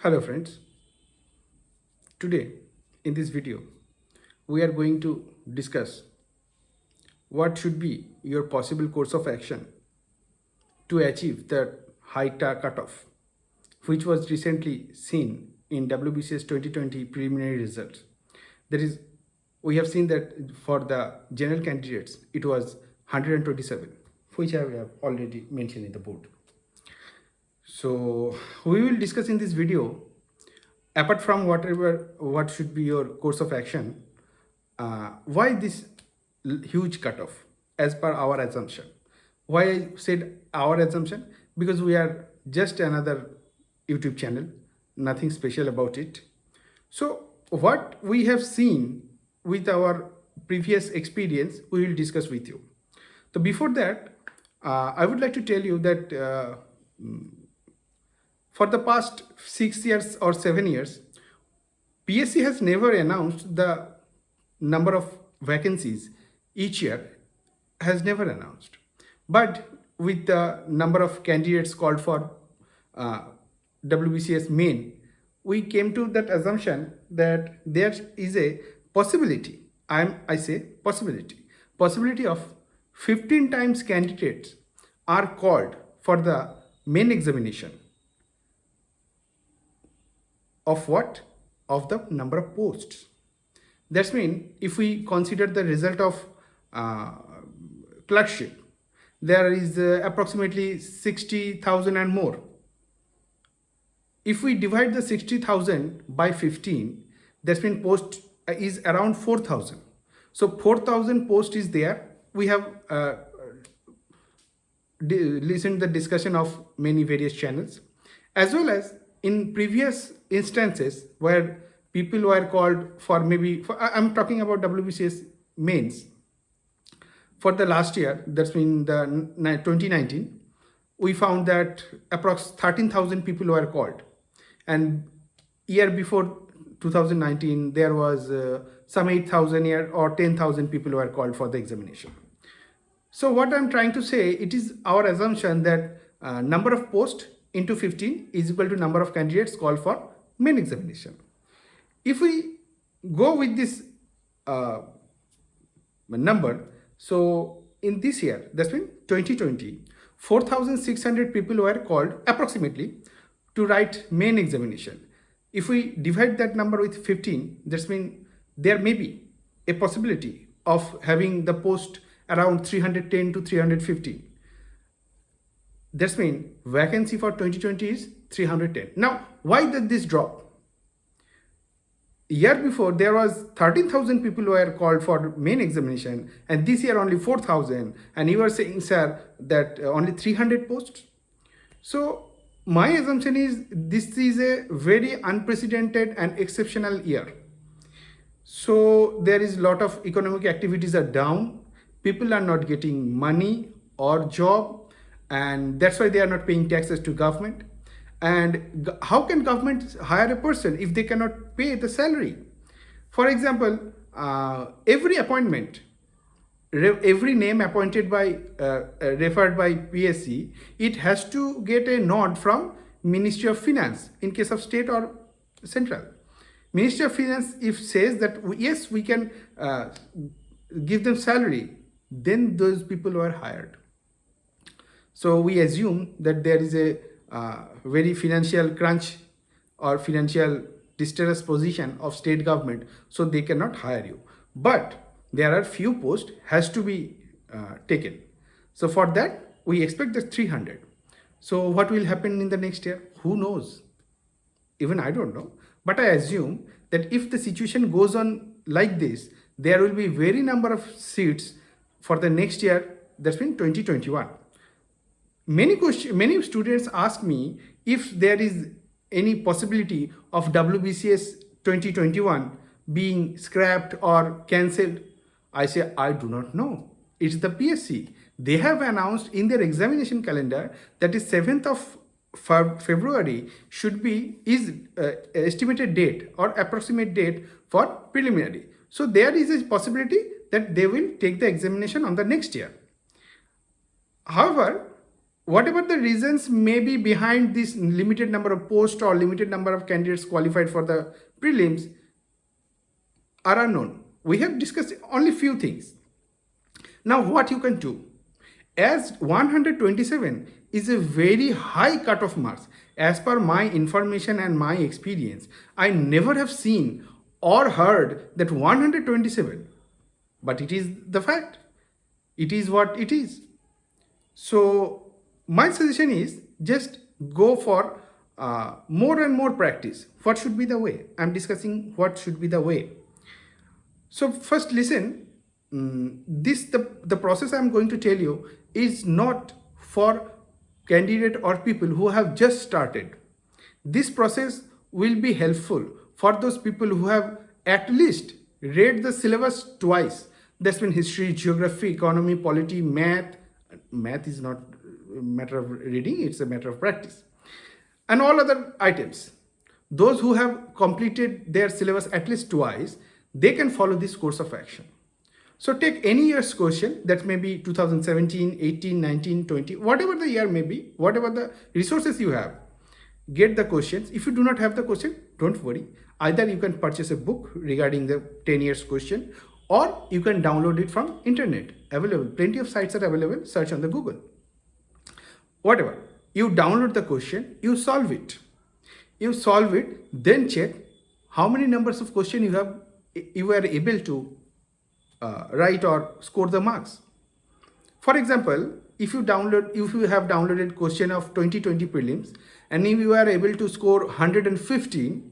Hello friends, today in this video we are going to discuss what should be your possible course of action to achieve the high cutoff which was recently seen in WBCS 2020 preliminary results. That is, we have seen that for the general candidates it was 127, which I have already mentioned in the board. So we will discuss in this video, apart from what should be your course of action, why this huge cutoff as per our assumption. Why I said our assumption? Because we are just another YouTube channel, nothing special about it. So what we have seen with our previous experience, we will discuss with you. So before that, I would like to tell you that for the past 6 years or 7 years, PSC has never announced the number of vacancies each year, has never announced. But with the number of candidates called for WBCS main, we came to that assumption that there is a possibility, I say possibility of 15 times candidates are called for the main examination. Of what? Of the number of posts. That's mean if we consider the result of clerkship, there is approximately 60,000 and more. If we divide the 60,000 by 15, that's mean post is around 4,000. So 4,000 post is there. We have listened to the discussion of many various channels, as well as in previous instances where people were called for I'm talking about WBCS mains. For the last year, that's been the 2019, we found that approx 13,000 people were called. And year before 2019, there was some 8,000 or 10,000 people were called for the examination. So what I'm trying to say, it is our assumption that number of posts into 15 is equal to number of candidates called for main examination. If we go with this number, so in this year, that's been 2020, 4,600 people were called approximately to write main examination. If we divide that number with 15, that's mean there may be a possibility of having the post around 310 to 350. That's mean vacancy for 2020 is 310. Now, why did this drop? Year before, there was 13,000 people who were called for main examination, and this year only 4,000. And you are saying, sir, that only 300 posts. So my assumption is this is a very unprecedented and exceptional year. So there is a lot of economic activities are down. People are not getting money or job, and that's why they are not paying taxes to government. And how can government hire a person if they cannot pay the salary? For example, every appointment, every name appointed by, referred by PSC, it has to get a nod from Ministry of Finance in case of state or central. Ministry of Finance, if says that yes, we can give them salary, then those people were hired. So we assume that there is a very financial crunch or financial distress position of state government, so they cannot hire you. But there are few posts has to be taken. So for that, we expect the 300. So what will happen in the next year? Who knows? Even I don't know. But I assume that if the situation goes on like this, there will be very number of seats for the next year, that's been 2021. Many students ask me if there is any possibility of WBCS 2021 being scrapped or cancelled. I say I do not know. It's the PSC. They have announced in their examination calendar that is 7th of February is estimated date or approximate date for preliminary. So there is a possibility that they will take the examination on the next year. However, whatever the reasons may be behind this limited number of posts or limited number of candidates qualified for the prelims are unknown. We have discussed only few things. Now what you can do, as 127 is a very high cutoff marks, as per my information and my experience, I never have seen or heard that 127, but it is the fact. It is what it is. So my suggestion is just go for more and more practice. What should be the way? I'm discussing what should be the way. So first listen, the process I'm going to tell you is not for candidate or people who have just started. This process will be helpful for those people who have at least read the syllabus twice. That's been history, geography, economy, polity, math. Math is not a matter of reading, it's a matter of practice. And all other items. Those who have completed their syllabus at least twice, they can follow this course of action. So take any year's question, that may be 2017, 18, 19, 20, whatever the year may be, whatever the resources you have, get the questions. If you do not have the question, don't worry. Either you can purchase a book regarding the 10 years question, or you can download it from internet. Available, plenty of sites are available, search on the Google. Whatever, you download the question, you solve it. You solve it, then check how many numbers of question you are able to write or score the marks. For example, if you have downloaded question of 2020 prelims and if you are able to score 115,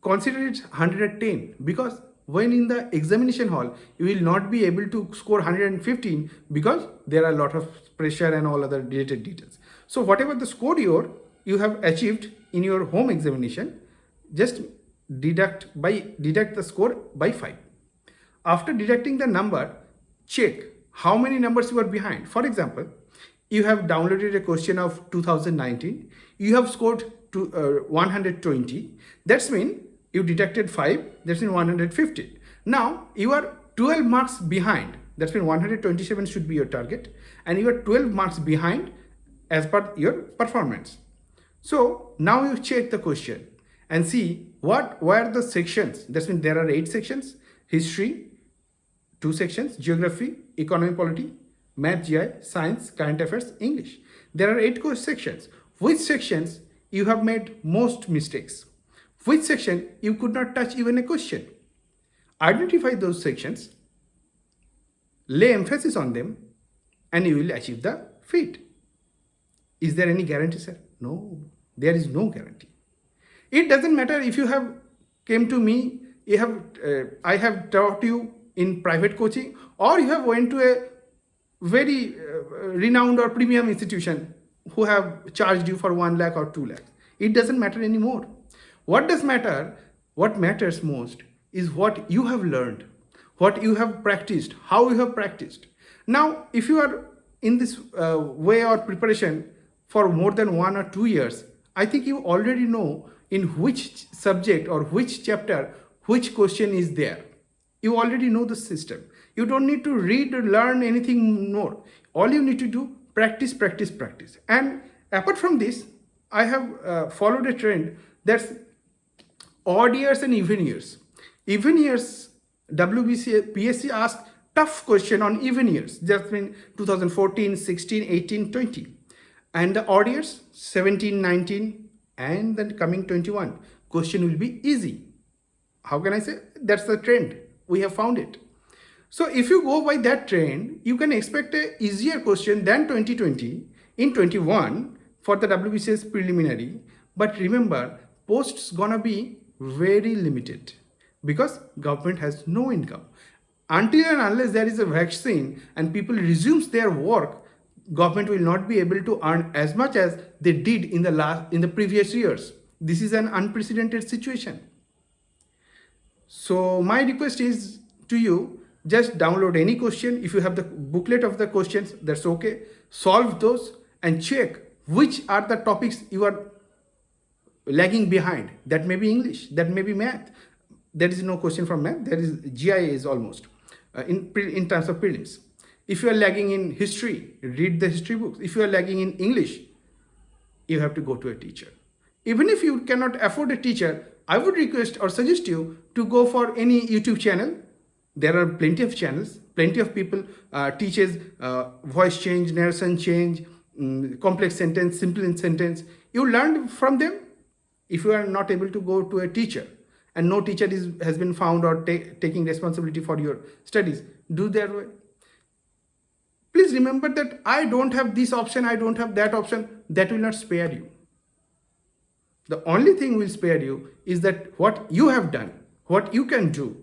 consider it 110, because when in the examination hall you will not be able to score 115 because there are a lot of pressure and all other related details. So whatever the score you have achieved in your home examination, just deduct the score by 5. After deducting the number, check how many numbers you are behind. For example, you have downloaded a question of 2019, you have scored 120, that's mean you deducted 5, that's mean 150. Now you are 12 marks behind, that's mean 127 should be your target, and you are 12 marks behind as per your performance. So now you check the question and see what were the sections. That means there are 8 sections: history, 2 sections, geography, economy, polity, math, GI, science, current affairs, English. There are 8 course sections. Which sections you have made most mistakes? Which section you could not touch even a question? Identify those sections, lay emphasis on them, and you will achieve the feat. Is there any guarantee, sir? No, there is no guarantee. It doesn't matter if you have came to me, I have taught you in private coaching, or you have went to a very renowned or premium institution who have charged you for 1 lakh or 2 lakhs. It doesn't matter anymore. What does matter? What matters most is what you have learned, what you have practiced, how you have practiced. Now, if you are in this way or preparation for more than 1 or 2 years, I think you already know in which subject or which chapter, which question is there. You already know the system. You don't need to read or learn anything more. All you need to do, practice, practice, practice. And apart from this, I have followed a trend that's odd years and even years. Even years, WBCS, PSC asked tough question on even years. Just mean 2014, 16, 18, 20. And the odd years, 17, 19, and then coming 21. Question will be easy. How can I say? That's the trend. We have found it. So if you go by that trend, you can expect a easier question than 2020 in 21 for the WBCS preliminary. But remember, posts gonna be very limited because government has no income. Until and unless there is a vaccine and people resumes their work, government will not be able to earn as much as they did in the previous years. This is an unprecedented situation. So my request is to you, just download any question. If you have the booklet of the questions, that's okay. Solve those and check which are the topics you are lagging behind. That may be English, that may be math. There is no question from math. There is GI is almost in terms of prelims. If you are lagging in history, read the history books. If you are lagging in English, you have to go to a teacher. Even if you cannot afford a teacher, I would request or suggest you to go for any YouTube channel. There are plenty of channels, plenty of people teaches voice change, narration change, complex sentence, simple sentence. You learn from them. If you are not able to go to a teacher and no teacher has been found or taking responsibility for your studies, do their way. Please remember that I don't have this option, I don't have that option. That will not spare you. The only thing will spare you is that what you have done, what you can do.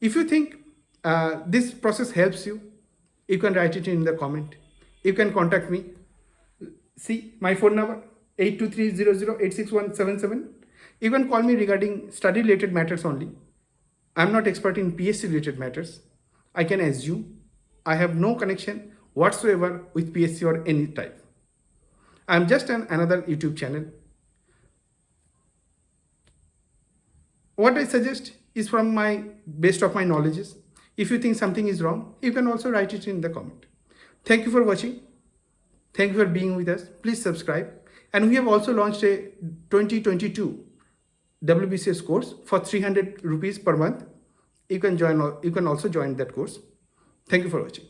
If you think this process helps you, you can write it in the comment. You can contact me. See my phone number 8230086177. You can call me regarding study related matters only. I'm not expert in PSC related matters. I can assume. I have no connection whatsoever with PSC or any type. I'm just another YouTube channel. What I suggest is from my best of my knowledges. If you think something is wrong, you can also write it in the comment. Thank you for watching. Thank you for being with us. Please subscribe. And we have also launched a 2022 WBCS course for 300 rupees per month. You can also join that course. Thank you for watching.